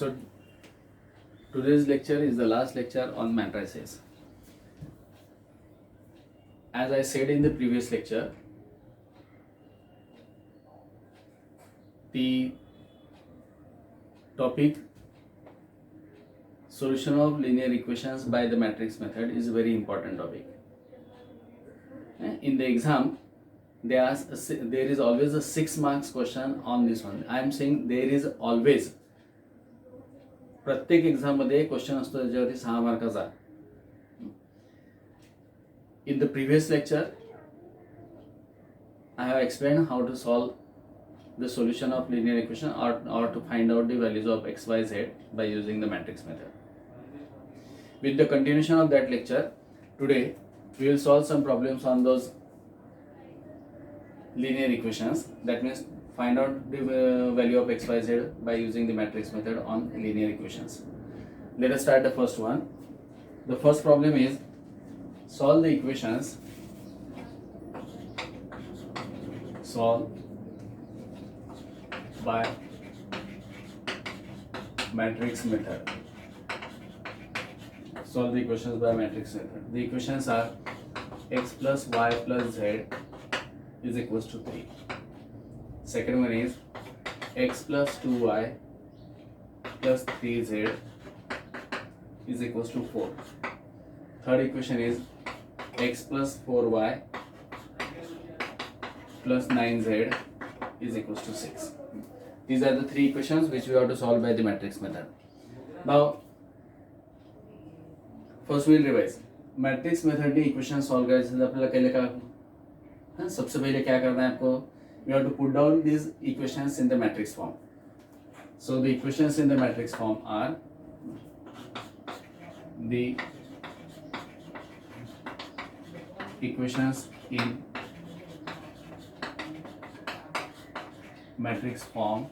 So today's lecture is the last lecture on matrices. As I said in the previous lecture, the topic solution of linear equations by the matrix method is a very important topic. In the exam, there is always a 6 marks question on this one. I am saying there is always. प्रत्येक exam मध्ये question असतो त्याच्यावरती 6 मार्काचा. In the previous lecture, I have explained how to solve the solution of linear equation or to find out the values of x, y, z by using the matrix method. With the continuation of that lecture, today we will solve some problems on those linear equations. That means find out the value of x, y, z by using the matrix method on linear equations. Let us start the first one. The first problem is solve the equations. Solve by matrix method. Solve the equations by matrix method. The equations are x plus y plus z is equals to 3. Second one is x plus 2y plus 3z is equals to 4. Third equation is x plus 4y plus 9z is equals to 6. These are the three equations which we have to solve by the matrix method. Now, first we will revise. Matrix method ने equation solve करायचं आपल्याला केले का सबसे पहले क्या करना है आपको you have to put down these equations in the matrix form. So the equations in the matrix form are the equations in matrix form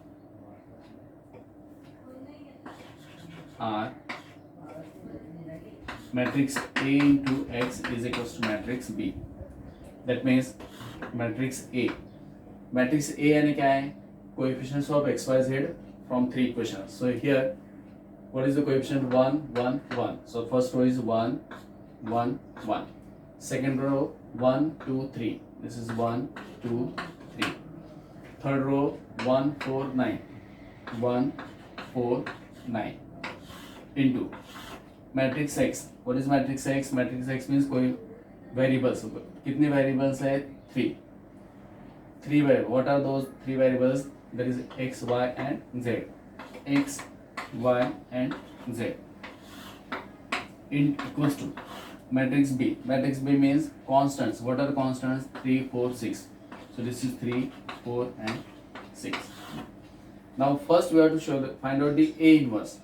are matrix A into X is equals to matrix B. That means matrix A. Matrix A यानी क्या है? Coefficients of x, y, z from 3 equations. So here, what is the coefficient? 1, 1, 1. So first row is 1, 1, 1. Second row 1, 2, 3. This is 1, 2, 3. Third row 1, 4, 9. 1, 4, 9. Into matrix X. What is matrix X? Matrix X means कोई variables. कितने variables है? 3. 3 variables. What are those 3 variables? That is x, y, and z. X, y, and z. In equals to matrix B. Matrix B means constants. What are constants? 3, 4, 6. So this is 3, 4, and 6. Now first we have to find out the A inverse.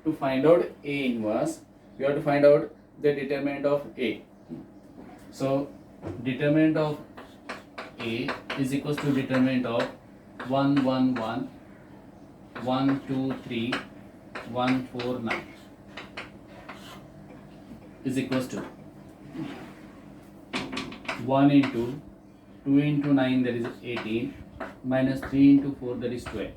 To find out A inverse, we have to find out the determinant of A. So determinant of A is equals to determinant of 1, 1, 1, 1, 2, 3, 1, 4, 9 is equals to 1 into 2 into 9, that is 18, minus 3 into 4, that is 12.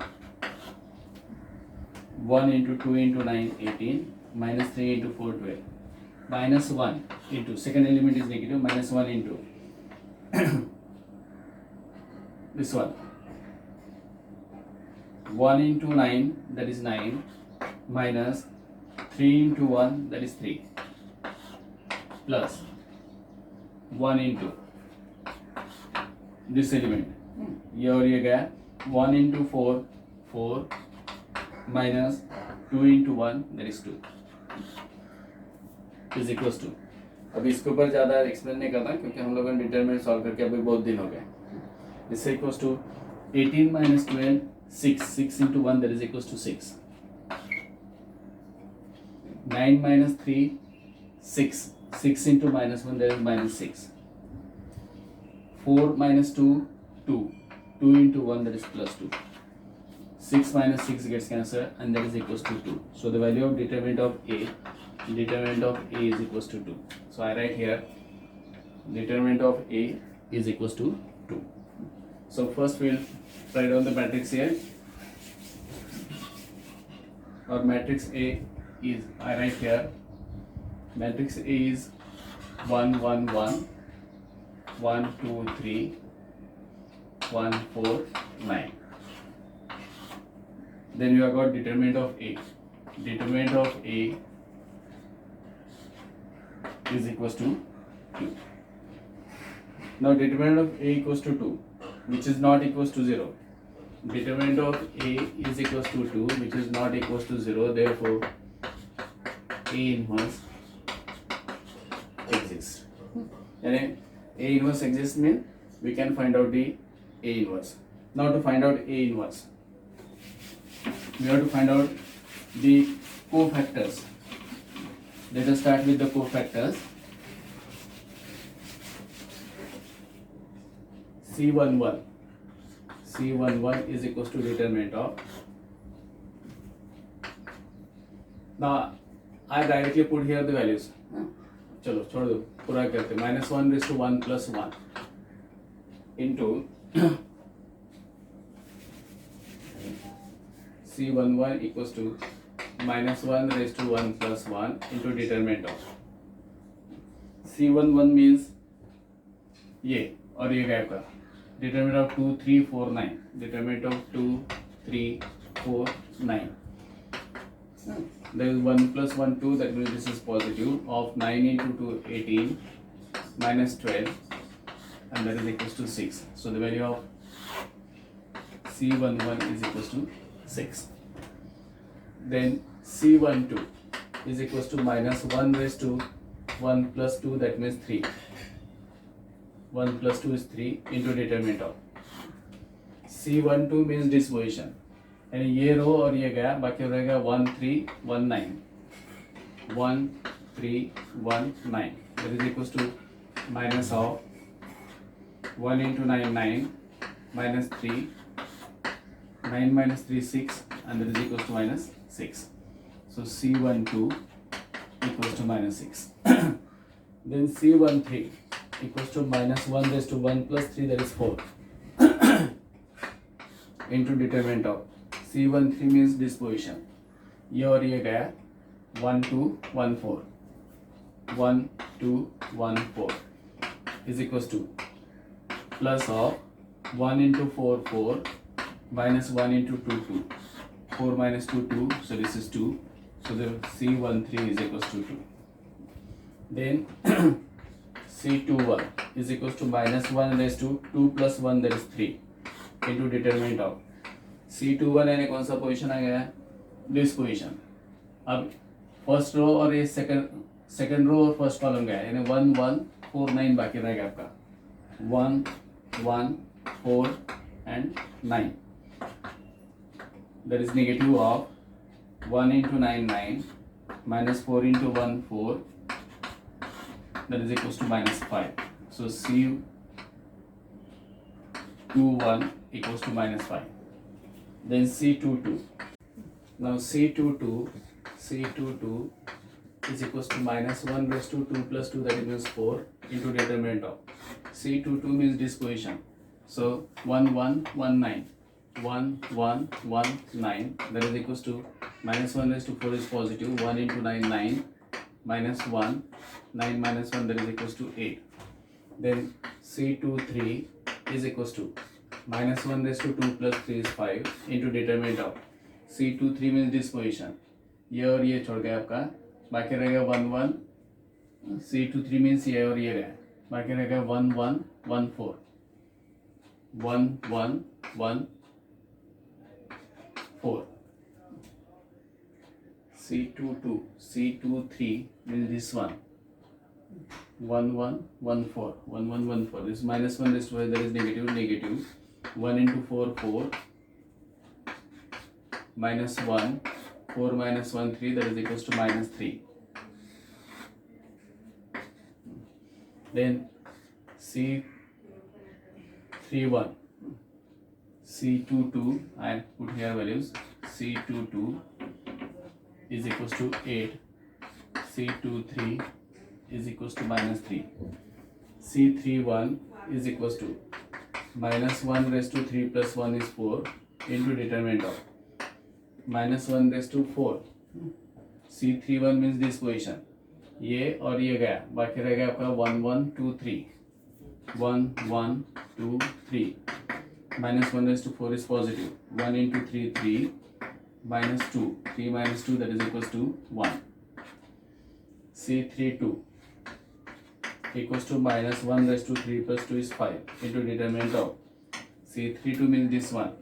1 into 2 into 9, 18, minus 3 into 4, 12. Minus 1 into, second element is negative, minus 1 into this one. 1 into 9, that is 9, minus 3 into 1, that is 3, plus 1 into this element. ये और ये गया 1 into 4, 4, minus 2 into 1, that is 2, is equals to. अभी इसके ऊपर ज़्यादा explain नहीं करना क्योंकि हम लोगों ने डिटरमिनेंट सॉल्व करके अभी बहुत दिन हो गए. This is equals to 18 minus 12, 6. 6 into 1, that is equals to 6. 9 minus 3, 6. 6 into minus 1, that is minus 6. 4 minus 2, 2. 2 into 1, that is plus 2. 6 minus 6 gets cancelled and that is equals to 2. So the value of determinant of A is equals to 2. So I write here determinant of A is equals to 2. So first we'll write down the matrix here. or matrix A is, I write here, matrix A is 1 1 1 1 2 3 1 4 9. Then you have got determinant of A. Determinant of A is equals to 2. Now determinant of A equals to 2, which is not equals to 0. Determinant of A is equals to 2, which is not equals to 0. Therefore, A inverse exists. And A inverse exists means we can find out the A inverse. Now to find out A inverse, we have to find out the cofactors. Let us start with the cofactors. C11. C11 is equals to determinant of. Now I directly put here the values. चलो छोड़ दो, पूरा करते -1 raised to 1 plus 1 into C11 equals to -1 raised to 1 plus 1 into determinant of. C11 means ये और ये gap का determinant of 2 3 4 9, determinant of 2 3 4 9. There is 1 plus 1 2, that means this is positive, of 9 into 2 18 minus 12, and that is equals to 6. So the value of C11 is equals to 6. Then C12 is equals to -1 raised to 1 plus 2, that means 3. 1 plus 2 is 3 into determinant of. C12 means disposition, यानी ये रो और ये गया, बाकी रहेगा 1 3 1 9 1 3 1 9, that is equals to minus of 1 into 9 9 minus 3 9 minus 3 6, and that is equals to minus 6. So C12 equals to minus 6. Then C13 equals to -1 raised to 1 plus 3, that is 4 into determinant of. C13 means disposition. ये और ये गया 1 2 1 4 1 2 1 4 is equals to plus of 1 into 4 4 minus 1 into 2 2, 4 minus 2 2, so this is 2. So the C13 is equals to 2. Then C21 is equals to -1 raised to 2 plus 1, that is 3 into determinant of. C21 यानी कौन सा position आ गया, this position. अब first row और ये second row और first column गया, यानी 1 1 4 9 बाकी रहेगा आपका 1 1 4 and 9. That is negative of 1 into 9 9 minus 4 into 1 4, that is equals to -5. So C21 equals to -5. Then C22. Now C22 is equals to -1 raised to 2 plus 2, that means 4 into determinant of. C22 means disposition. So 1 1 1 9 1 1 1 9, that is equals to -1 raised to 4 is positive, 1 into 9 9 minus 1 9 minus 1, that is equals to 8. Then C23 is equals to -1 raised to 2 plus 3 is 5 into determinant of. C23 means disposition. ये और ये छोड़ गया आपका, बाकी रहेगा 1 1. C23 means ये और ये गया, बाकी रहेगा 1 1 1 4 1 1 1 4. C23 means this one 1 1 1 4 1 1 1 4. This -1 raised to 5, that is negative. 1 into 4 4 minus 1 4 minus 1 3, that is equals to -3. Then C31 C22, I put here values. C22 is equals to 8. C23 is equals to -3. C31 is equals to -1 raised to 3 plus 1 is 4 into determinant of. Minus 1/4. C31 means this position, ये और ये गया, बाकी रह गया आपका 1 1 2 3. 1 1 2 3. Minus 1/4 is positive. 1 into 3 3 minus 2. 3 minus 2, that is equals to 1. C32 equals to minus 1/3 plus 2 is 5 into determinant of C32 means this one.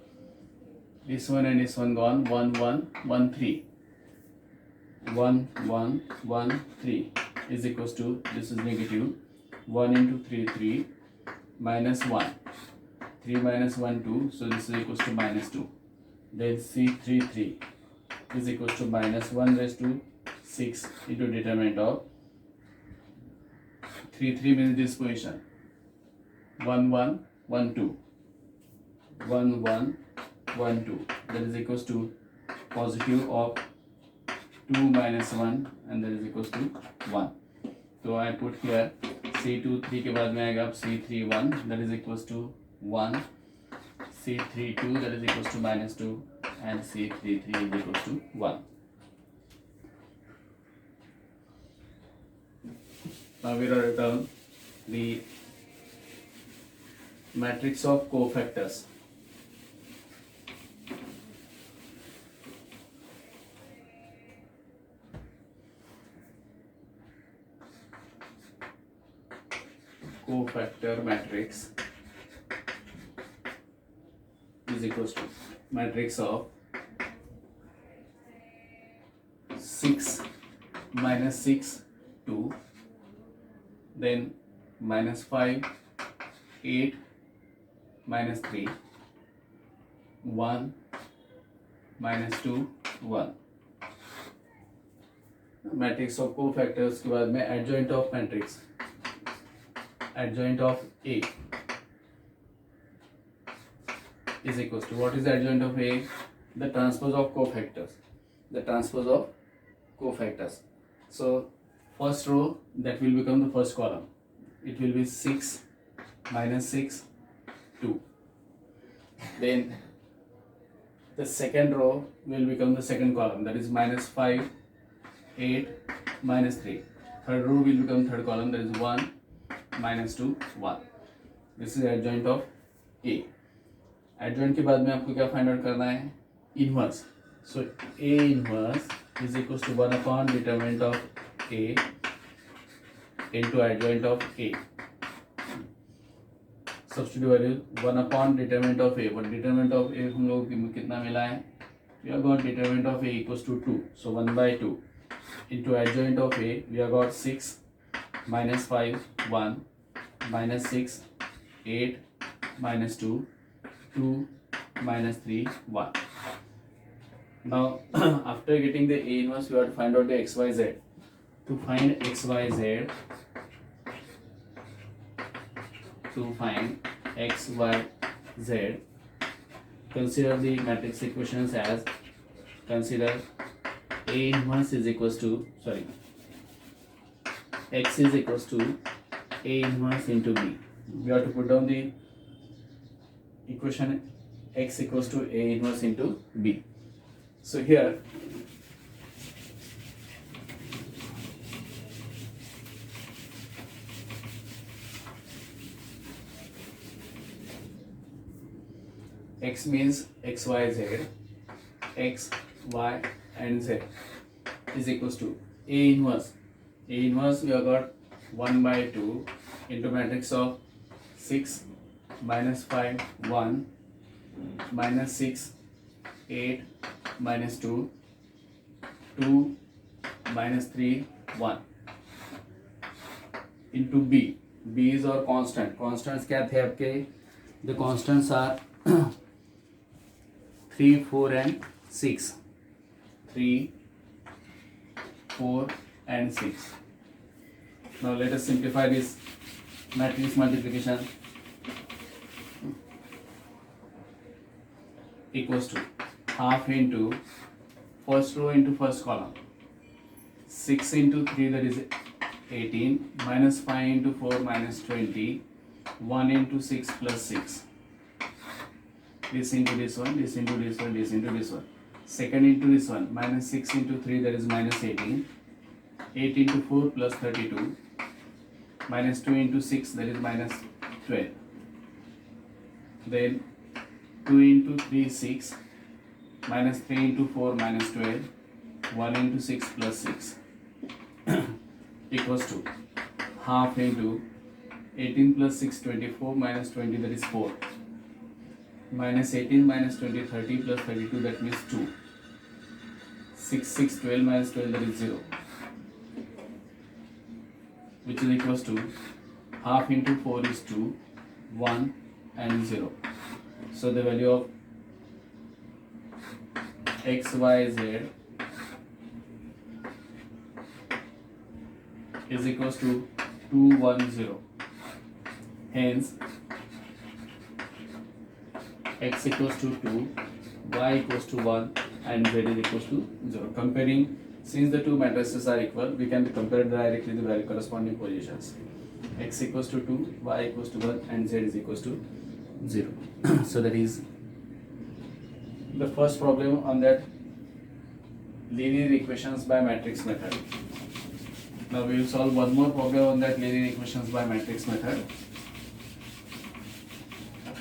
This one and this one gone. 1 1 1 3. 1 1 1 3 is equals to, this is negative. 1 into 3 3 minus 1. 3 minus 1 2, so this is equals to minus 2. Then C33 is equals to minus 1/6 into determinant of 3 3 means this position. 1 1 1 2. 1 1 1 2, that is equals to positive of 2 minus 1 and that is equals to 1. So I put here C23 के बाद में आएगा C31, that is equals to 1. C32, that is equals to minus 2, and C33 is equals to 1. Now we will return the matrix of cofactors. Cofactor matrix is equals to matrix of 6 minus 6 2, then minus 5 8 minus 3 1 minus 2 1. Matrix of cofactors के बाद में adjoint of matrix, adjoint of A is equals to, what is the adjoint of A? The transpose of cofactors. The transpose of cofactors. So first row, that will become the first column. It will be 6 minus 6 2. Then the second row will become the second column, that is minus 5 8 minus 3. Third row will become third column, that is 1 minus 2 1. This is adjoint of A. Adjoint के बाद में आपको क्या find out करना है? Inverse. So A inverse is equal to 1 upon determinant of A into adjoint of A. Substitute value 1 upon determinant of A. But determinant of A हम लोगों को कितना मिला है? We have got determinant of A equals to 2. So 1/2 into adjoint of A, we have got 6 minus 5 1 minus 6 8 minus 2 2 minus 3 1. Now after getting the A inverse, we have to find out the XYZ. To find XYZ, consider the matrix equations as, consider A inverse is equals to, X is equals to A inverse into B. We have to put down the equation X equals to A inverse into B. So here X means X, Y, Z. X, Y and Z is equals to A inverse. A inverse, we have got 1/2 into matrix of 6 minus 5 1 minus 6 8 minus 2 2 minus 3 1 into B. B is our constant. Constants क्या थे आपके? The constants are 3 4 and 6. 3 4 and 6. Now let us simplify this matrix multiplication. Equals to half into first row into first column. 6 into 3, that is 18, minus 5 into 4 minus 20, 1 into 6 plus 6. This into this one, this into this one, this into this one. second into this one, minus 6 into 3, that is minus 18, 8 into 4 plus 32, minus 2 into 6, that is minus 12, then 2 into 3 6, minus 3 into 4 minus 12, 1 into 6 plus 6 equals to half into 18 plus 6 24 minus 20, that is 4, minus 18 minus 20 30 plus 32, that means 2, 6 6 12 minus 12, that is 0, which is equals to half into 4 is 2, 1 and 0. So the value of x, y, z is equals to 210. Hence x equals to 2, y equals to 1 and z is equals to 0. Comparing, since the two matrices are equal, we can compare directly the value corresponding positions. X equals to 2, y equals to 1 and z is equals to 0. So that is the first problem on that linear equations by matrix method. Now we will solve one more problem on that linear equations by matrix method,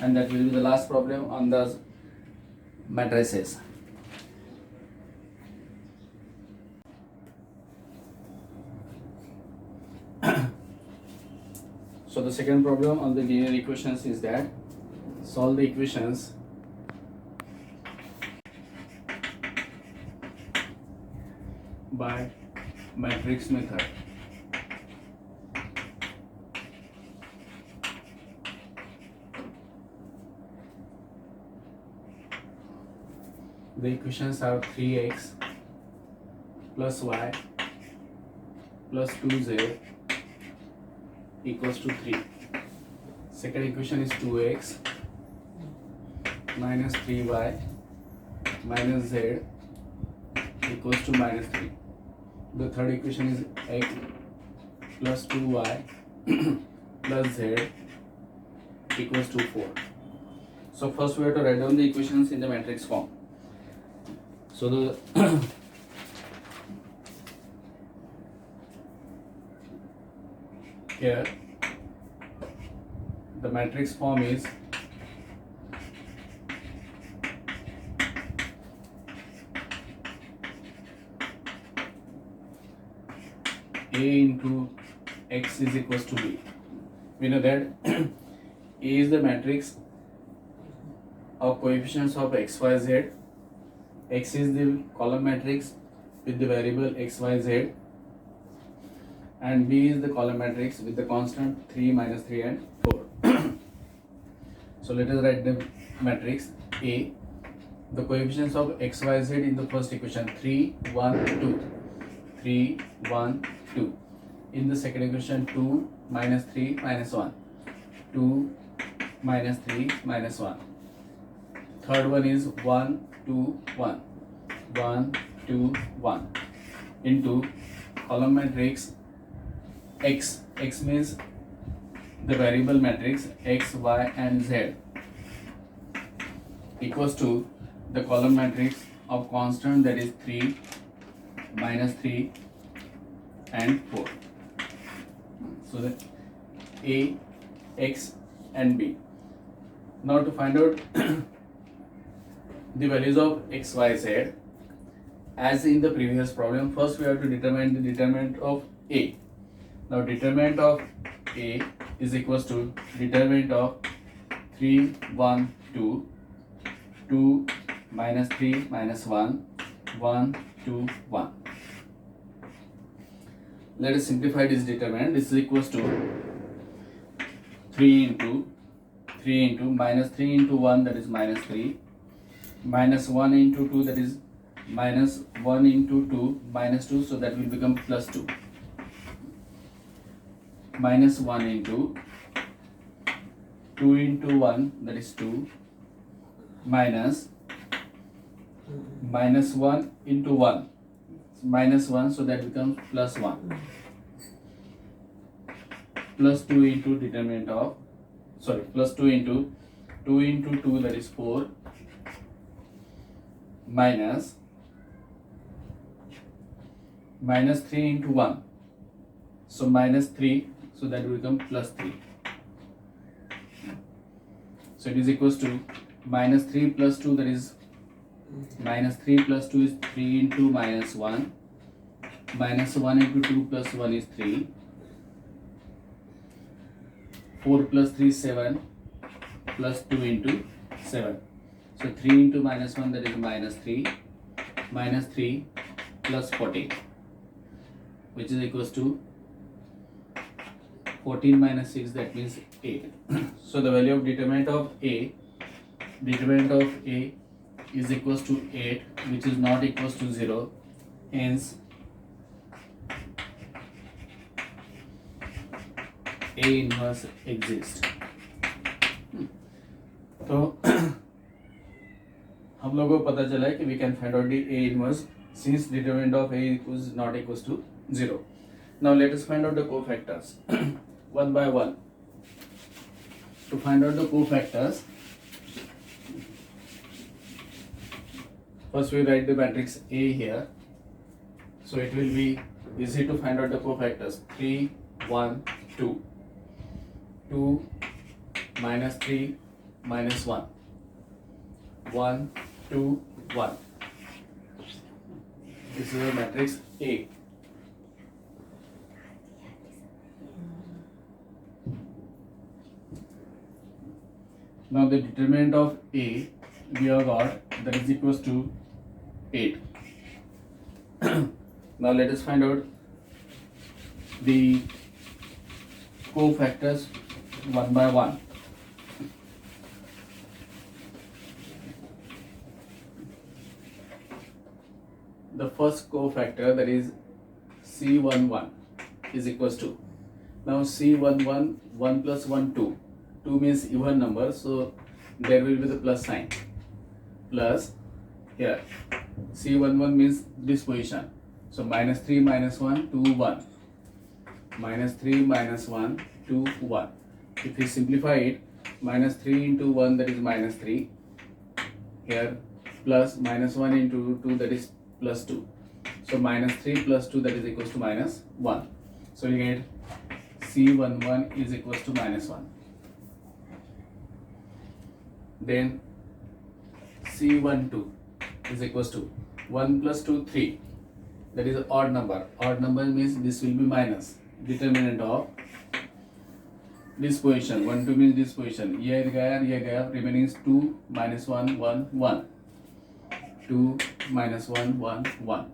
and that will be the last problem on the matrices. So the second problem on the linear equations is that solve the equations by matrix method. The equations are 3x plus y plus 2z equals to 3. Second equation is 2x minus 3y minus z equals to minus 3. The third equation is x plus 2y plus z equals to 4. So first we have to write down the equations in the matrix form. So the here the matrix form is A into x is equals to B. We know that A is the matrix of coefficients of x, y, z. X is the column matrix with the variable x, y, z, and B is the column matrix with the constant 3, minus 3 and 4. So let us write the matrix A. The coefficients of x, y, z in the first equation 3, 1, 2. 3, 1, 2. In the second equation 2, minus 3, minus 1. 2, minus 3, minus 1. Third one is 1, 2, 1. 1, 2, 1. Into column matrix x. X means the variable matrix x, y and z equals to the column matrix of constant, that is 3, minus 3 and 4. So that A, X and B. Now to find out the values of x, y, z, as in the previous problem, first we have to determine the determinant of A. Now determinant of A is equals to determinant of 3, 1, 2, 2, minus 3, minus 1, 1, 2, 1. Let us simplify this determinant. This is equals to 3 into minus 3 into 1, that is minus 3, minus 1 into 2, that is minus 1 into 2, minus 2, so that will become plus 2. Minus 1 into 2 into 1, that is 2, minus 1 into 1, minus 1, so that becomes plus 1, plus 2 into determinant of, plus 2 into 2, that is 4, minus minus 3 into 1. So minus 3, so that will become plus 3. So it is equals to minus 3 plus 2, that is minus 3 plus 2 is 3 into minus 1. Minus 1 into 2 plus 1 is 3. 4 plus 3 is 7 plus 2 into 7. So 3 into minus 1, that is minus 3. Minus 3 plus 14, which is equals to 14 minus 6, that means 8. So the value of determinant of A is equals to 8, which is not equals to 0. Hence A inverse exists. तो हम लोगों को पता चला है कि we can find out the A inverse since determinant of A is not equals to 0. Now let us find out the cofactors one by one. To find out the cofactors, first we write the matrix A here. So it will be easy to find out the cofactors. 3, 1, 2. 2 minus 3 minus 1. 1, 2, 1. This is the matrix A. Now the determinant of A we have got, that is equals to 8. Now let us find out the cofactors one by one. The first cofactor, that is C11, is equals to, now C11, 1 plus 1, 2. 2 means even number, so there will be the plus sign. Plus here C11 means this position. So minus 3 minus 1 2 1. Minus 3 minus 1 2 1. If we simplify it, minus 3 into 1, that is minus 3. Here plus minus 1 into 2, that is plus 2. So minus 3 plus 2, that is equals to minus 1. So you get C11 is equals to minus 1. Then C12 is equals to 1 plus 2 3. That is odd number. Odd number means this will be minus. Determinant of this position. 1 2 means this position. ये गया. Remaining is 2 minus 1 1 1. 2 minus 1 1 1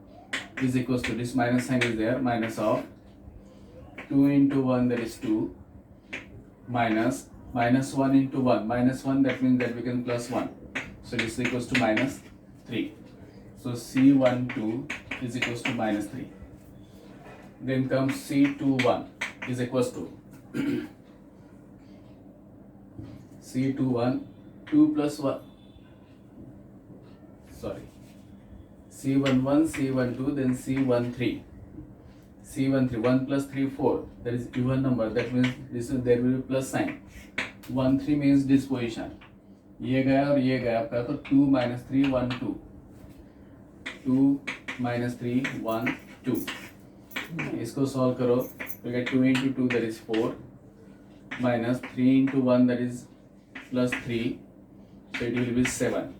is equals to, this minus sign is there, minus of 2 into 1, that is 2, minus 1 into 1, minus 1, that means that becomes plus 1. So this is equals to minus 3. So C12 is equals to minus 3. Then comes C21 is equals to C21 2 plus 1, sorry, C11 C12, then C13. C13 1 plus 3 4, that is even number, that means this is, there will be plus sign. 1 3 means this position. ये गया और ये गया आपका, तो 2 minus 3 1 2. 2 minus 3 1 2. इसको solve करो, you get 2 into 2, that is 4, minus 3 into 1, that is plus 3, so it will be 7.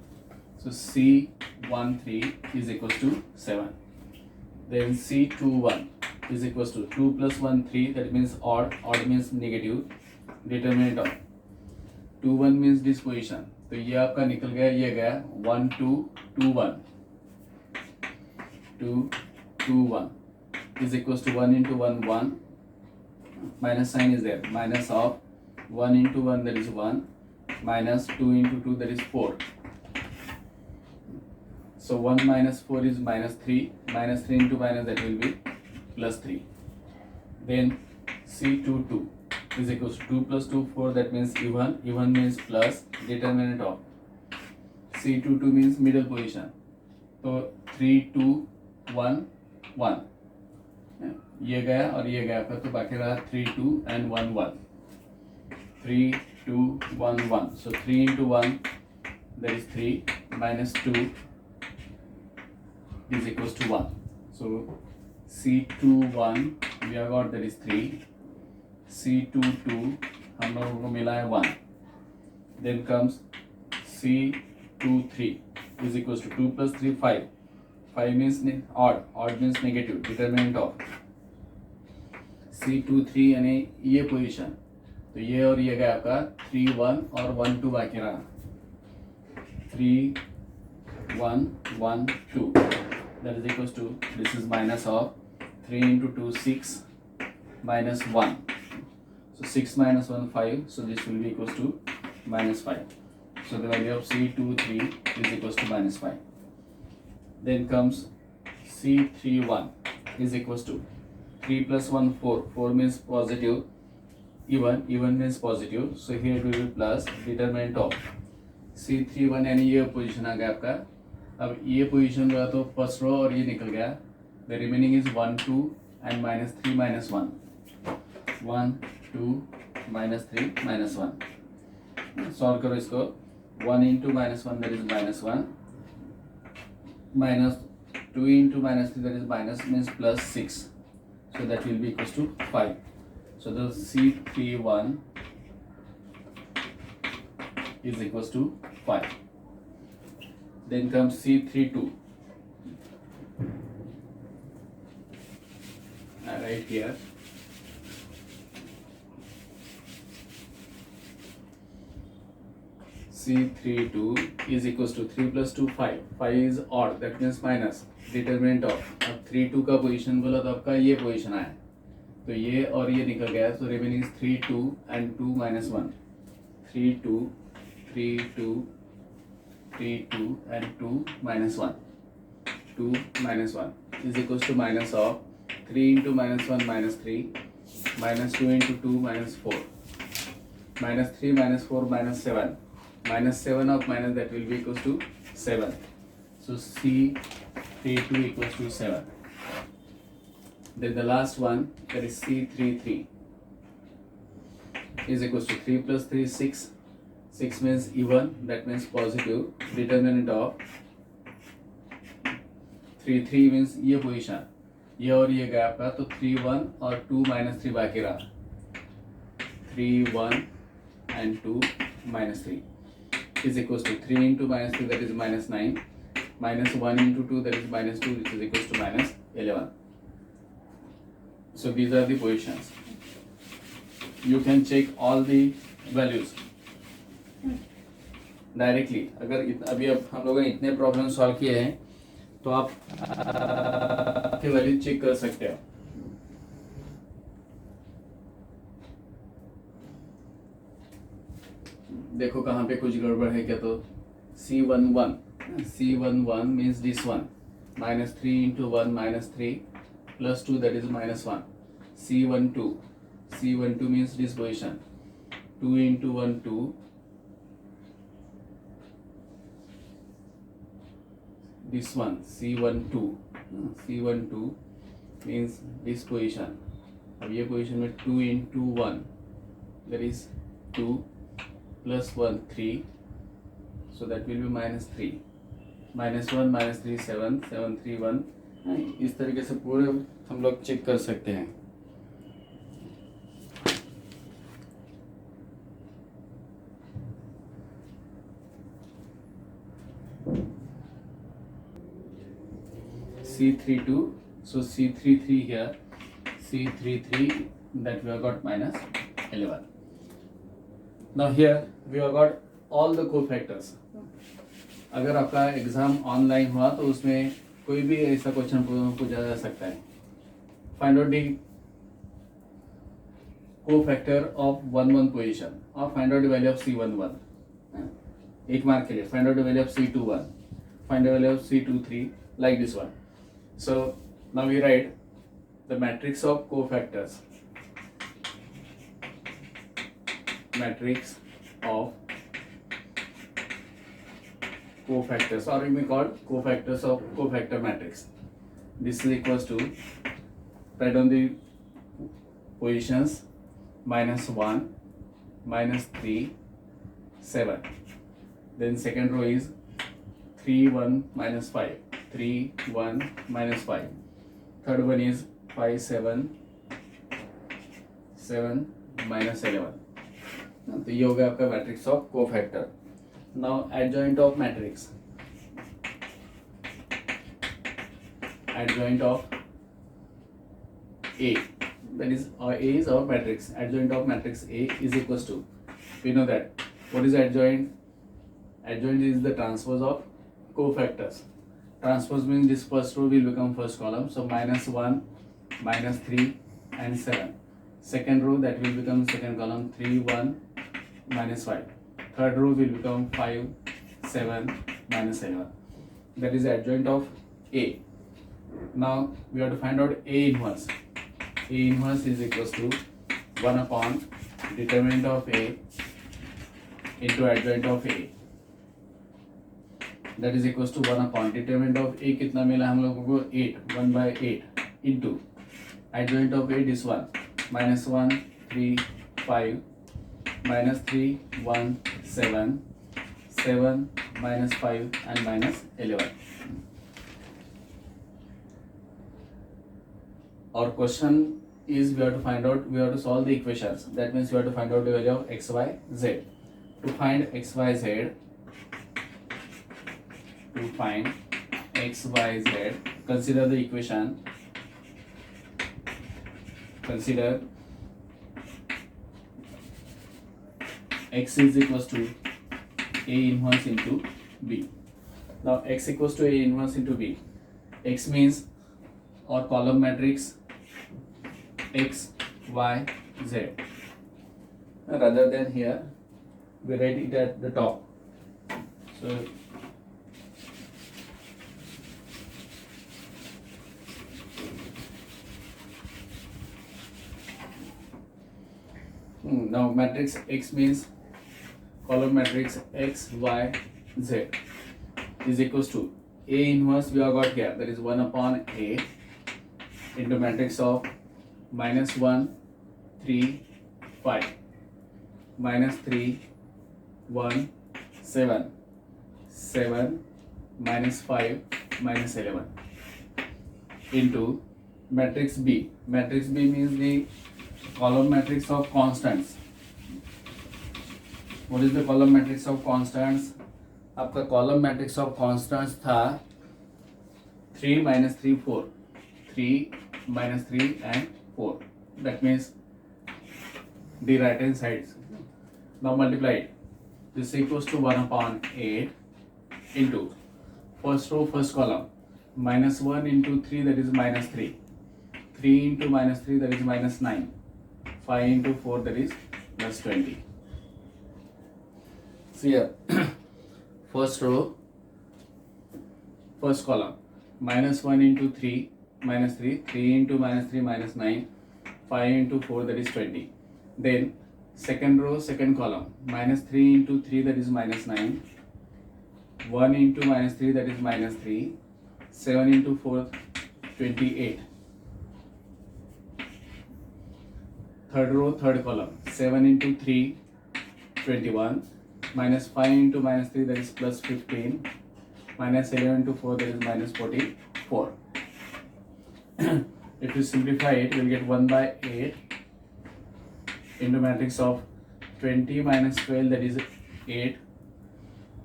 So C13 is equals to 7. Then C21 is equals to 2 plus 1 3, that means odd. Odd means negative. Determinant of 2 1 means this position. तो ये आपका निकल गया, ये गया 1 2 2 1. 2 2 1 is equals to 1 into 1 1. Minus sign is there. Minus of 1 into 1, that is 1. Minus 2 into 2, that is 4. So 1 minus 4 is minus 3. Minus 3 into minus, that will be plus 3. Then C22 is equals to 2 plus 2 4, that means even. Even means plus. Determinant of C22 means middle position. So 3 2 1 1. ये गया और ये गया आपका, तो बाकी रहा 3 2 and 1 1. 3 2 1 1. So 3 into 1, that is 3, minus 2 is equals to 1. So C21 we have got that is 3, C22 हम लोगों को मिला है 1, then comes C23 is equals to 2 plus 3 5, 5 means odd, odd means negative, determinant of C23 यानी ये position, तो ये और ये गया आपका 3 1 और 1 2 बाकी रहा, 3 1 1 2, that is equals to, this is minus of 3 into 2 6 minus 1, so 6 minus 1 5, so this will be equals to minus 5, so the value of C23 is equals to minus 5. Then comes C31 is equals to 3 plus 1 4, 4 means positive, even means positive, so here it will be plus, determinant of C31 यानी ये position आ गया आपका, अब ये position हुआ तो first row और ये निकल गया, the remaining is 1 2 and minus 3 minus 1, 1 2 minus 3 minus 1, solve करो इसको, 1 into minus 1 that is minus 1, minus 2 into minus 3 that is minus means plus 6, so that will be equals to 5, so the C31 is equals to 5. Then comes C32, right here, C32 is equals to 3 plus 2 5, 5 is odd, that means minus, determinant of, अब 3 2 का position बोला तो आपका ये position आया, तो ये और ये निकल गया, so remaining is 3 2 and 2 minus 1, 3 2 3 2 3 2 and 2 minus 1, 2 minus 1 is equals to minus of 3 into minus 1 minus 3, minus 2 into 2 minus 4, minus 3 minus 4 minus 7, minus 7 of minus, that will be equals to 7, so C32 equals to 7. Then the last one, that is C33 is equals to 3 plus 3 6, 6 means even, that means positive, determinant of 3 3 means ये position, ये और ये गया आपका, तो 3 1 और 2 minus 3 बाकी रहा, 3 1 and 2 minus 3 is equals to 3 into minus 3 that is minus 9, minus 1 into 2 that is minus 2, which is equals to minus 11. So these are the positions. You can check all the values directly. अगर अभी अब हम लोगों ने इतने problem solve किए हैं तो आप के वैल्यू चेक कर सकते हो. देखो कहाँ पे कुछ गड़बड़ है क्या, तो C11 means this one, minus 3 into 1 minus 3 plus 2 that is minus 1, C12 means this position, 2 into 1 2, this one C12 means this position, अब ये position में 2 into 1 that is 2 plus 1 3, so that will be minus 3, minus 1 minus 3 7 7 3 1, इस तरीके से पूरे हम लोग check कर सकते हैं. C32, so C33 here, C33 that we have got minus 11. Now here we have got all the cofactors. अगर आपका एग्जाम ऑनलाइन हुआ तो उसमें कोई भी ऐसा क्वेश्चन पूछा जा सकता है. Find out the cofactor of 1 1 position और find out the value of C11. 1 mark के लिए find out the value of C21, find out the value of C23, like this one. So now we write the matrix of cofactors. Matrix of cofactors, or we call cofactors of cofactor matrix. This is equals to, write down the positions, minus 1, minus 3, 7. Then second row is 3 1 minus 5, 3 1 minus 5. third one is 5 7 7 minus 11. तो ये हो गया आपका matrix of cofactor. Now adjoint of matrix, adjoint of A, that is A is our matrix. Adjoint of matrix A is equals to, we know that what is adjoint? Adjoint is the transpose of cofactors. Transpose means this first row will become first column, so minus 1, minus 3 and 7. Second row that will become second column, 3 1 minus 5. Third row will become 5 7 minus 11. That is adjoint of A. Now we have to find out A inverse. A inverse is equals to 1 upon determinant of A into adjoint of A. That is equals to 1 upon determinant of A कितना मिला हम लोगों को 8, 1 by 8 into adjoint of A this one, minus 1 3 5 minus 3 1 7 7 minus 5 and minus 11. Our question is we have to find out, we have to solve the equations. That means we have to find out the value of x, y, z. To find x, y, z, consider the equation. Consider x is equals to A inverse into B. Now x equals to A inverse into B. X means our column matrix x, y, z. Rather than here, we write it at the top. So now matrix x means column matrix x, y, z is equals to A inverse we have got here, that is 1 upon A into matrix of minus 1 3 5 minus 3 1 7 7 minus 5 minus 11 into matrix B. Matrix B means the column matrix of constants. What is the column matrix of constants? आपका column matrix of constants था 3 minus 3 4, 3 minus 3 and 4. That means the right hand sides. Now multiply it. This is equals to 1 upon 8 into first row first column, minus 1 into 3, that is minus 3, 3 into minus 3, that is minus 9, 5 into 4, that is plus 20. So here first row first column, minus 1 into 3 minus 3, 3 into minus 3 minus 9, 5 into 4, that is 20. Then second row second column, minus 3 into 3, that is minus 9, 1 into minus 3, that is minus 3, 7 into 4, 28. Third row third column, 7 into 3, 21, minus 5 into minus 3, that is plus 15, minus 11 into 4, that is minus 44. If you simplify it, you will get 1 by 8 into matrix of 20 minus 12, that is 8,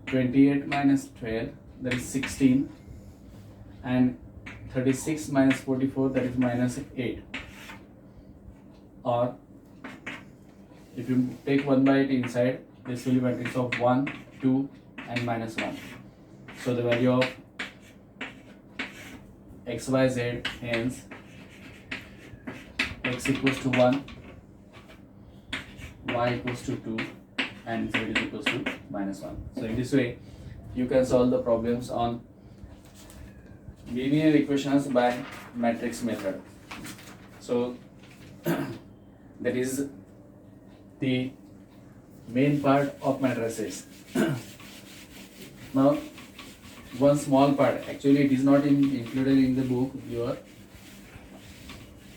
28 minus 12, that is 16, and 36 minus 44, that is minus 8. Or if you take 1 by 8 inside, this will be matrix of 1, 2 and minus 1. So the value of x, y, z, hence x equals to 1, y equals to 2 and z is equals to minus 1. So in this way you can solve the problems on linear equations by matrix method. So that is the main part of matrices. Now one small part, actually it is not included in the book here,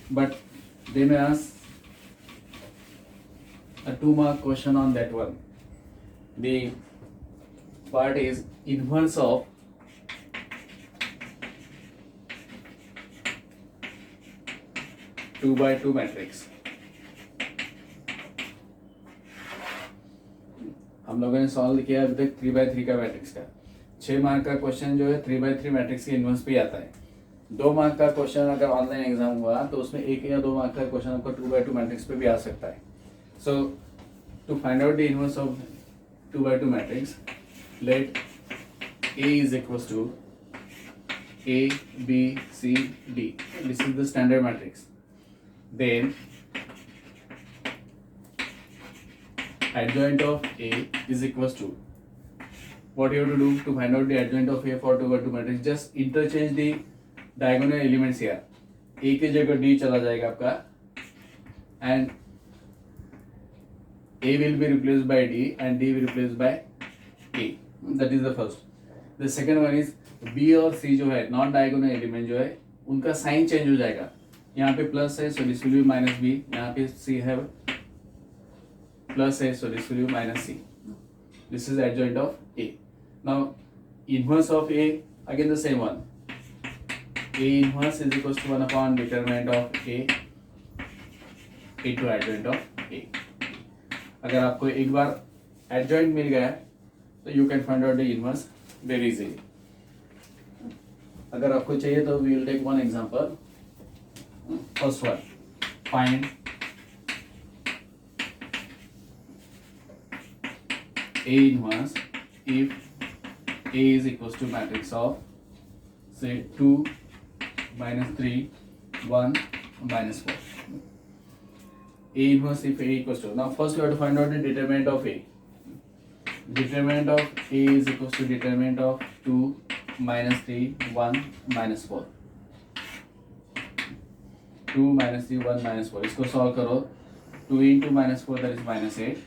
but they may ask a 2-mark question on that one. The part is inverse of 2x2 matrix. हम लोगों ने solve किया अभी तक 3x3 का matrix का। 6 mark का question जो है 3x3 मैट्रिक्स के इनवर्स पे आता है। 2 मार्क का क्वेश्चन अगर ऑनलाइन एग्जाम हुआ तो उसमें 1 या 2 मार्क का क्वेश्चन आपका 2x2 मैट्रिक्स पे भी आ सकता है। So to find out the inverse of 2x2 matrix, let A is equals to A, B, C, D. This is the standard matrix. Then adjoint of A is equals to, what you have to do to find out the adjoint of A for 2x2 matrix, just interchange the diagonal elements here. A की जगह D चला जाएगा आपका and A will be replaced by D and D will be replaced by A. That is the first. The second one is B और C जो है non diagonal element जो है उनका साइन चेंज हो जाएगा। यहाँ पे प्लस है so this will be minus B, यहाँ पे C है प्लस है so this will be minus C. This is adjoint of A. Now inverse of A, again the same one. A inverse is equals to 1 upon determinant of A into adjoint of A. अगर आपको एक बार adjoint मिल गया तो you can find out the inverse very easily. अगर आपको चाहिए तो we will take one example. First one, find A inverse if A is equals to matrix of say 2 minus 3 1 minus 4. A inverse if A equals to, now first we have to find out the determinant of A. Determinant of A is equals to determinant of 2 minus 3 1 minus 4. 2 minus 3 1 minus 4, इसको solve करो। 2 into minus 4 that is minus 8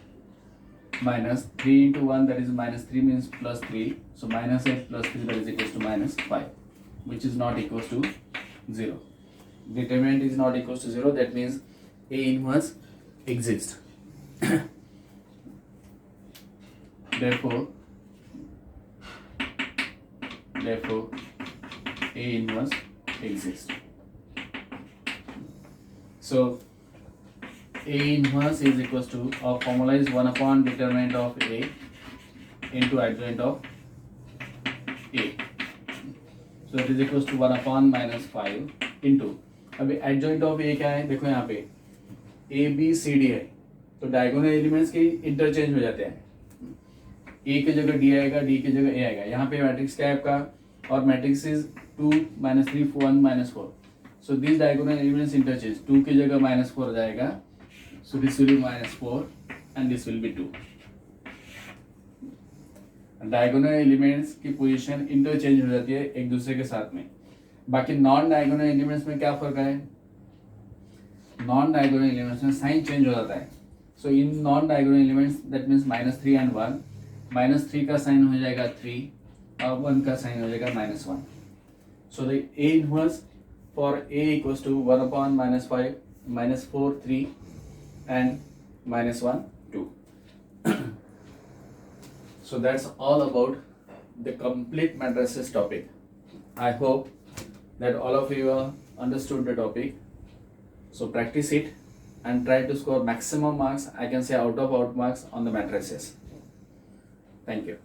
minus 3 into 1 that is minus 3 means plus 3, so minus 8 plus 3 that is equals to minus 5, which is not equals to 0. Determinant is not equals to 0, that means A inverse exists. Therefore A inverse exists. So A inverse is equals to, or formula is 1 upon determinant of A into adjoint of A. So it is equals to 1 upon minus 5 into, अभी adjoint of A क्या है देखो यहाँ पे A B C D है तो diagonal elements के interchange हो जाते हैं। A की जगह D आएगा, D की जगह A आएगा। यहाँ पे मैट्रिक्स क्या है आपका, और matrix is 2 minus 3 1 minus 4. So these diagonal elements interchange. 2 की जगह minus 4 आ जाएगा, so this will be minus 4 and this will be 2. Diagonal elements की पोजीशन इंटरचेंज हो जाती है एक दूसरे के साथ में। बाकी नॉन डायगोनल एलिमेंट्स में क्या फर्क है, नॉन डायगोनल एलिमेंट्स में साइन चेंज हो जाता है। So in non diagonal elements that means minus 3 and 1, minus 3 का साइन हो जाएगा 3 और 1 का साइन हो जाएगा minus 1. So the A inverse for A equals to 1 upon minus 5 minus 4 3 and minus 1 2. So that's all about the complete matrices topic. I hope that all of you understood the topic. So practice it and try to score maximum marks, I can say out of out marks on the matrices. Thank you.